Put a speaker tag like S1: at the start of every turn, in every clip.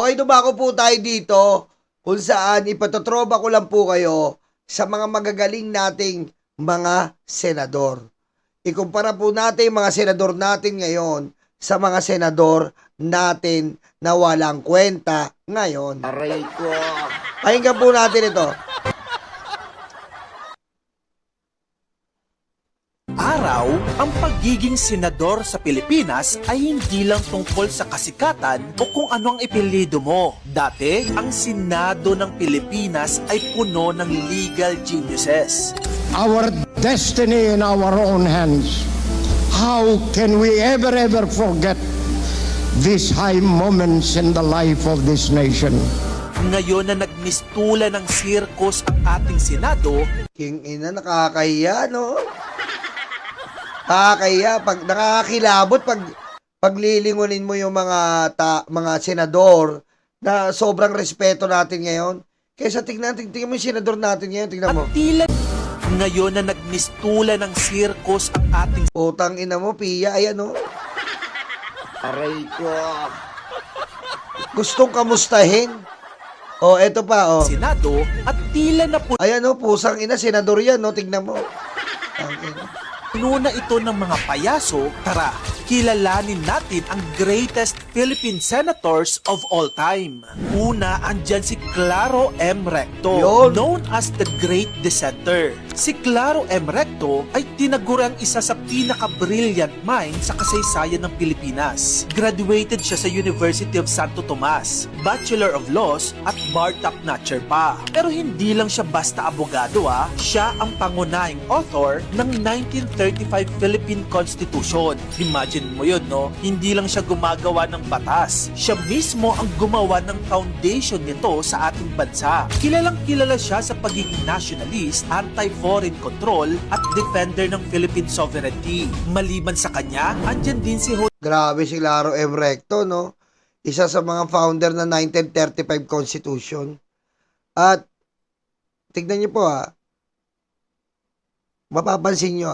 S1: Okay, dumako po tayo dito kung saan ipatotroba ko lang po kayo sa mga magagaling nating mga senador. Ikumpara po natin yung mga senador natin ngayon sa mga senador natin na walang kwenta ngayon.
S2: Aray ko.
S1: Pakinggan po natin ito.
S3: Araw, ang pagiging senador sa Pilipinas ay hindi lang tungkol sa kasikatan o kung ano ang ipilido mo. Dati, ang Senado ng Pilipinas ay puno ng legal geniuses.
S4: Our destiny in our own hands. How can we ever forget these high moments in the life of this nation?
S3: Ngayon na nagmistula ng sirkus ang ating Senado,
S1: King ina, nakakahiya, no? Nakakahiya, pag nakakakilabot pag lilingunin mo yung mga senador na sobrang respeto natin ngayon. Kaysa tingnan mo yung senador natin ngayon, tingnan mo.
S3: at tila ngayon na nagmistula ng sirkus ang ating
S1: Utang ina mo, Pia, ayan, no?
S2: Aray ko.
S1: Gustong kamustahin. Oh, eto pa, oh.
S3: Senado at tila na
S1: Ayan, no, pusang ina, senador yan, no? Tingnan mo. Ang ina.
S3: puno na ito ng mga payaso. Tara, kilalanin natin ang greatest Philippine senators of all time. Una, andyan si Claro M. Recto,
S1: Yun.
S3: known as the Great Dissenter. Si Claro M. Recto ay tinagurang isa sa pinaka-brilliant mind sa kasaysayan ng Pilipinas. Graduated siya sa University of Santo Tomas, Bachelor of Laws at bar top-notcher pa. Pero hindi lang siya basta abogado siya ang pangunahing author ng 1935 Philippine Constitution. Imagine mo yun, no? Hindi lang siya gumagawa ng batas. Siya mismo ang gumawa ng foundation nito sa ating bansa. Kilalang kilala siya sa pagiging nationalist, anti-foreign control, at defender ng Philippine sovereignty. Maliban sa kanya, andyan din si
S1: Grabe si Claro M. Recto, no? Isa sa mga founder ng 1935 Constitution. At, tignan niyo po mapapansin niyo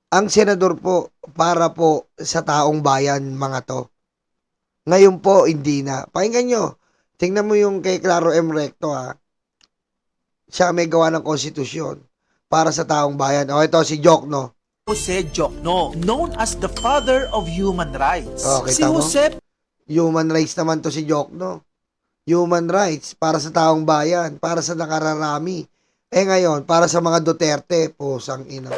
S1: ang senador po, para po sa taong bayan, mga to. Ngayon po, hindi na. Pakinggan nyo. Tingnan mo yung kay Claro M. Recto, Siya may gawa ng konstitusyon para sa taong bayan. O, ito si Jokno.
S3: Jose Jokno, known as the father of human rights.
S1: Oh,
S3: Si
S1: kita mo?
S3: Jose
S1: Human rights naman to si Jokno. Human rights para sa taong bayan, para sa nakararami. Ngayon, para sa mga Duterte, pusang ina.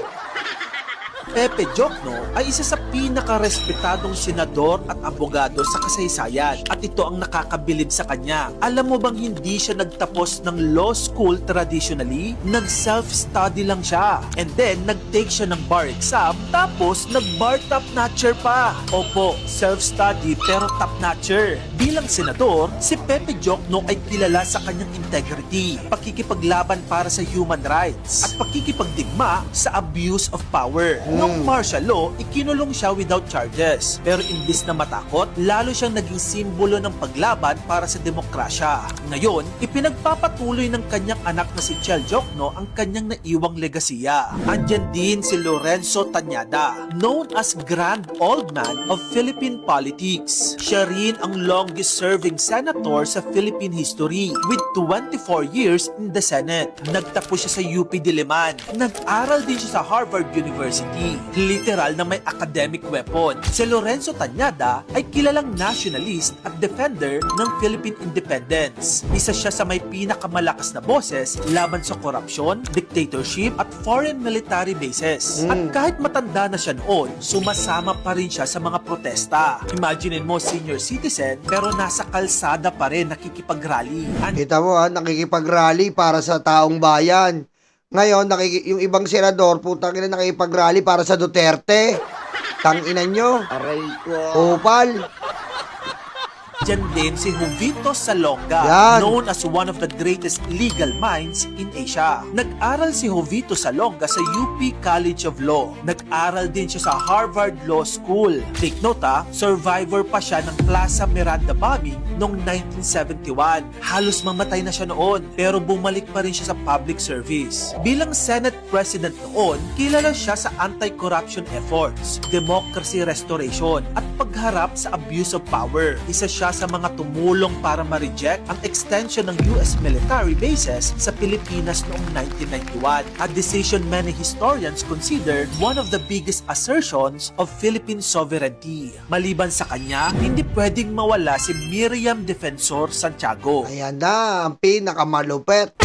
S3: Pepe Jokno ay isa sa pinaka-respetadong senador at abogado sa kasaysayan at ito ang nakakabilib sa kanya. Alam mo bang hindi siya nagtapos ng law school traditionally? Nag-self-study lang siya and then nag-take siya ng bar exam tapos nag-bar top-notcher pa. Opo, self-study pero top-notcher. Bilang senador, si Pepe Jokno ay kilala sa kanyang integrity, pakikipaglaban para sa human rights at pakikipagdigma sa abuse of power. Noong martial law, ikinulong siya without charges. Pero imbis na matakot, lalo siyang naging simbolo ng paglaban para sa demokrasya. Ngayon, ipinagpapatuloy ng kanyang anak na si Chel Jokno ang kanyang naiwang legasiya. Andyan din si Lorenzo Tañada, known as Grand Old Man of Philippine politics. Siya rin ang longest-serving senator sa Philippine history with 24 years in the Senate. Nagtapos siya sa UP Diliman. Nag-aral din siya sa Harvard University. Literal na may academic weapon. Si Lorenzo Tañada ay kilalang nationalist at defender ng Philippine independence. Isa siya sa may pinakamalakas na boses laban sa korupsyon, dictatorship at foreign military bases. At kahit matanda na siya noon, sumasama pa rin siya sa mga protesta. Imaginin mo, senior citizen, pero nasa kalsada pa rin nakikipag-rally.
S1: Kita mo nakikipag-rally para sa taong bayan. Ngayon, yung ibang senador, putang ina, nakikipag-rally para sa Duterte. Tangina nyo.
S2: Aray ko.
S1: Upal.
S3: Diyan din si Jovito Salonga,
S1: Yan.
S3: known as one of the greatest legal minds in Asia. Nag-aral si Jovito Salonga sa UP College of Law. Nag-aral din siya sa Harvard Law School. Take note survivor pa siya ng Plaza Miranda bombing noong 1971. Halos mamatay na siya noon, pero bumalik pa rin siya sa public service. Bilang Senate President noon, kilala siya sa anti-corruption efforts, democracy restoration, at pagharap sa abuse of power. Isa siya isa sa mga tumulong para ma-reject ang extension ng US military bases sa Pilipinas noong 1991. A decision many historians consider one of the biggest assertions of Philippine sovereignty. Maliban sa kanya, hindi pwedeng mawala si Miriam Defensor Santiago.
S1: Ayan na, ang pinakamalupet.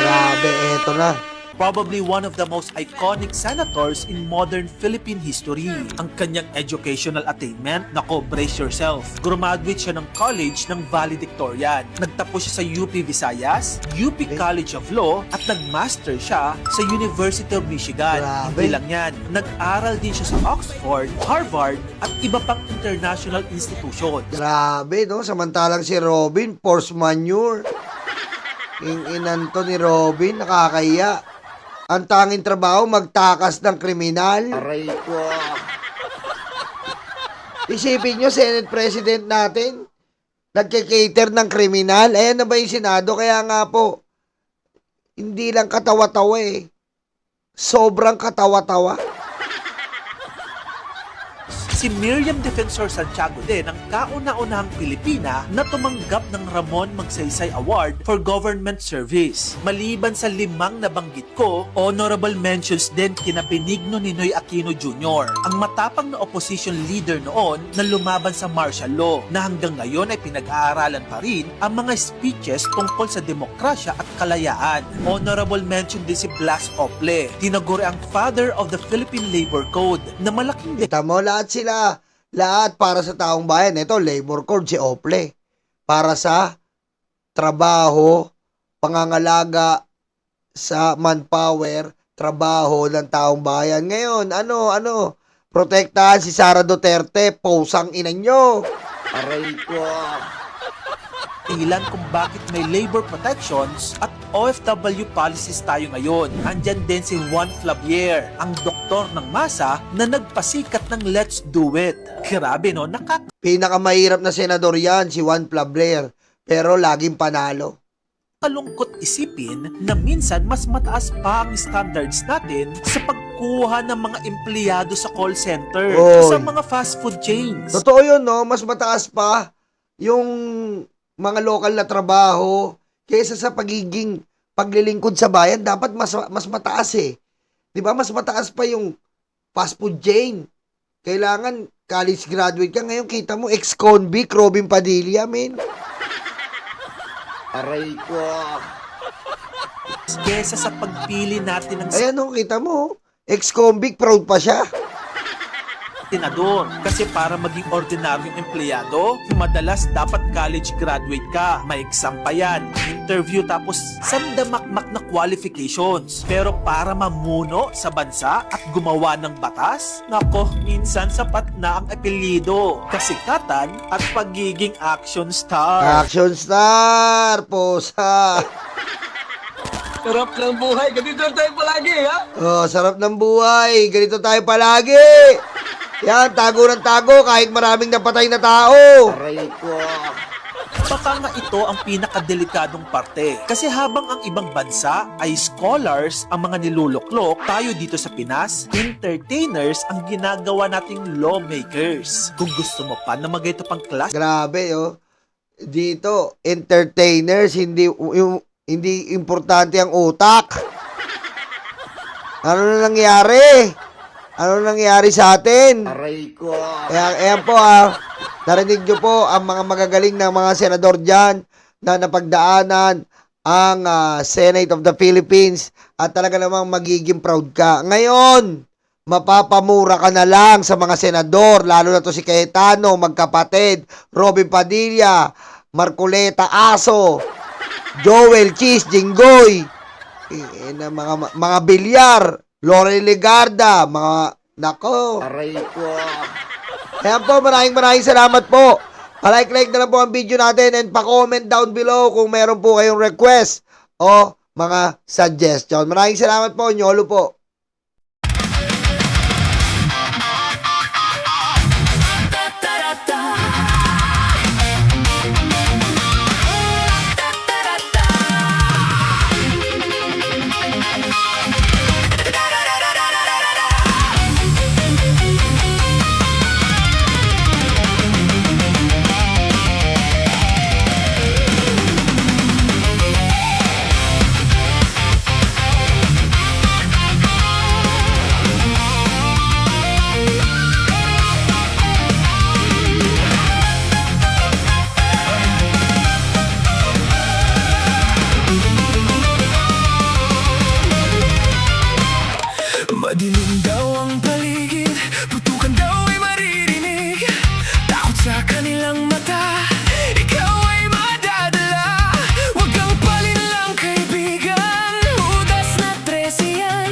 S1: Grabe, eto na.
S3: Probably one of the most iconic senators in modern Philippine history. Ang kanyang educational attainment, nako, brace yourself. Graduate siya ng college ng valedictorian. Nagtapos siya sa UP Visayas, UP College of Law, at nag-master siya sa University of Michigan.
S1: Grabe.
S3: Hindi lang yan. Nag-aral din siya sa Oxford, Harvard, at iba pang international institutions.
S1: Grabe, no? Samantalang si Robin, force manure. Inan to ni Robin, nakakahiya. Ang tanging trabaho, magtakas ng kriminal.
S2: Aray ko.
S1: Isipin nyo, Senate President natin, nagkikater ng kriminal. Ayan na ba yung Senado? Kaya nga po, hindi lang katawa-tawa eh. Sobrang katawa-tawa.
S3: Si Miriam Defensor Santiago din ang kauna-unahang Pilipina na tumanggap ng Ramon Magsaysay Award for Government Service. Maliban sa 5 nabanggit ko, honorable mentions din kina Benigno Ninoy Aquino Jr., ang matapang na opposition leader noon na lumaban sa martial law, na hanggang ngayon ay pinag-aaralan pa rin ang mga speeches tungkol sa demokrasya at kalayaan. Honorable mention din si Blas Ople, tinaguri ang father of the Philippine Labor Code, na malaking
S1: Kita mo, lahat para sa taong bayan. Ito, labor code, si Ople. Para sa trabaho, pangangalaga sa manpower, trabaho ng taong bayan. Ngayon, protektahan si Sara Duterte, posang ina nyo.
S2: Aray ko.
S3: ilan kung bakit may labor protections at OFW policies tayo ngayon. Andyan din si Juan Flavier, ang doktor ng masa na nagpasikat ng Let's Do It. Grabe no,
S1: Pinakamahirap na senador yan, si Juan Flavier. Pero laging panalo.
S3: Kalungkot isipin na minsan mas mataas pa ang standards natin sa pagkuha ng mga empleyado sa call center,
S1: Oy.
S3: sa mga fast food chains.
S1: Totoo yun, no? Mas mataas pa yung mga lokal na trabaho kaysa sa paglilingkod sa bayan. Dapat mas mataas eh. Di ba? Mas mataas pa yung fast food chain. Kailangan college graduate ka. Ngayon kita mo, ex-convict, Robin Padilla, men.
S2: Aray ko.
S3: Kesa sa pagpili natin ng
S1: Ayan o, kita mo. Ex-convict, proud pa siya.
S3: senador. Kasi para maging ordinaryong empleyado, madalas dapat college graduate ka. May exam pa yan, interview, tapos sandamakmak na qualifications. Pero para mamuno sa bansa at gumawa ng batas, nako, minsan sapat na ang apelyido, kasikatan at pagiging action star.
S1: Action star, posa.
S5: Sarap ng buhay. Ganito tayo palagi, ha?
S1: Oh, sarap ng buhay. Ganito tayo palagi. Yan, tago ng tago kahit maraming napatay na tao.
S2: Aray ko.
S3: Baka nga ito ang pinakadelikadong parte. Kasi habang ang ibang bansa ay scholars ang mga niluluklok, tayo dito sa Pinas, entertainers ang ginagawa nating lawmakers. Kung gusto mo pa na magayto pang class,
S1: Grabe, oh. Dito, entertainers, hindi importante ang utak. Ano na nangyari? Ano nangyari sa atin?
S2: Aray ko.
S1: Ayan po narinig nyo po ang mga magagaling ng mga senador dyan na napagdaanan ang Senate of the Philippines at talaga namang magiging proud ka. Ngayon, mapapamura ka na lang sa mga senador, lalo na to si Cayetano, magkapatid, Robin Padilla, Marcoleta Aso, Joel Cheese, Jinggoy, mga bilyar, Lore Legarda, mga nako.
S2: Aray ko.
S1: Ayan po, maraming salamat po. Pa-like na lang po ang video natin and pa-comment down below kung meron po kayong request o mga suggestion. Maraming salamat po, Nyolo po.
S6: sa kanilang mata, ikaw ay madadala. Huwag kang palinlang kaibigan, Judas na 13 yan.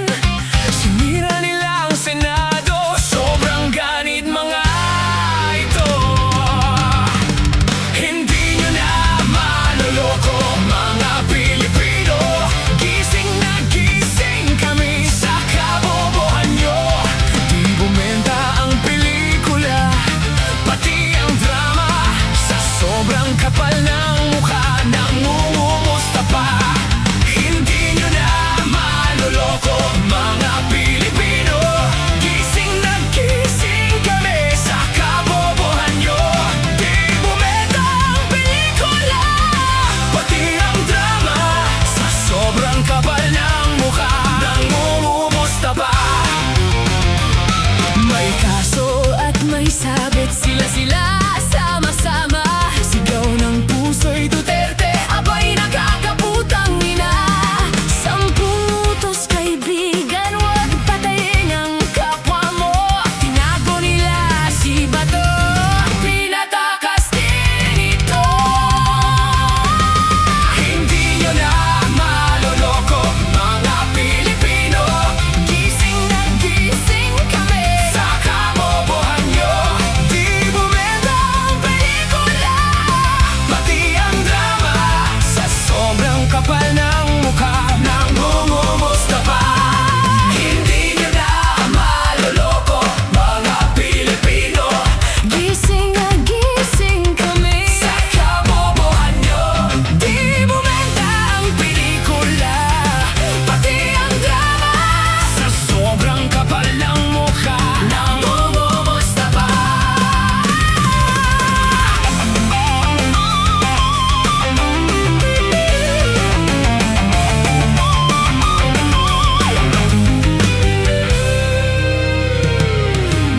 S6: Sinira nila ang Senado, sobrang ganid mga ito. Hindi nyo na maloloko mga Pilipino. Gising na gising kami sa kabobohan nyo. Di bumenta ang pelikula, pati ang drama. Sa sobrang kapal ng mukha, nangungumusta pa. Hindi nyo na maloloko mga Pilipino. Gising na gising kami sa kabobohan nyo. Di bumenta ang pelikula, pati ang drama. Sa sobrang kapal ng mukha, nangungumusta pa. May kaso at may sabit, sila sama-sama. Sigaw ng puso'y Duterte, abay nakakaputang ina. 10 utos kaibigan, huwag patayin ang kapwa mo. Tinago nila si Bato, pinatakas din ito. Hindi nyo na maloloko mga Pilipino. Gising na gising kami sa kabobohan nyo. Di bumenta ang pelikula, pati ang drama. Sa sobrang kapal ng mukha, nangungumusta pa. Hindi nyo na maloloko mga Pilipino. Gising na gising kami sa kabobohan nyo. Di bumenta ang pelikula, pati ang drama. Sa sobrang kapal ng mukha, nangungumusta pa.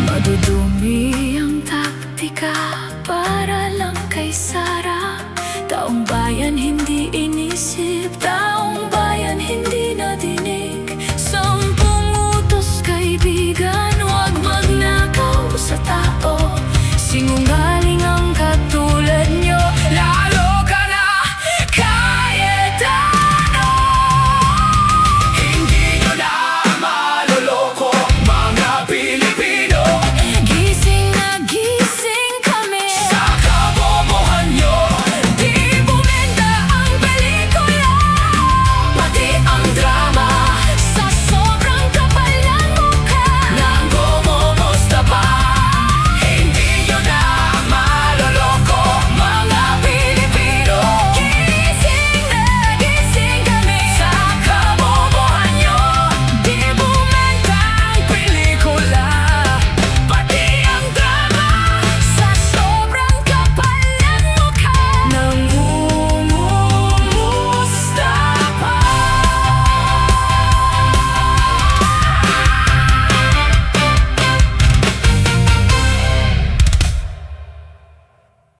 S6: Madudumi ang taktika para lang kay Sara. Taong bayan hindi inisip, taong bayan hindi nadinig. 10 utos kaibigan, huwag magnakaw sa tao. Singungaling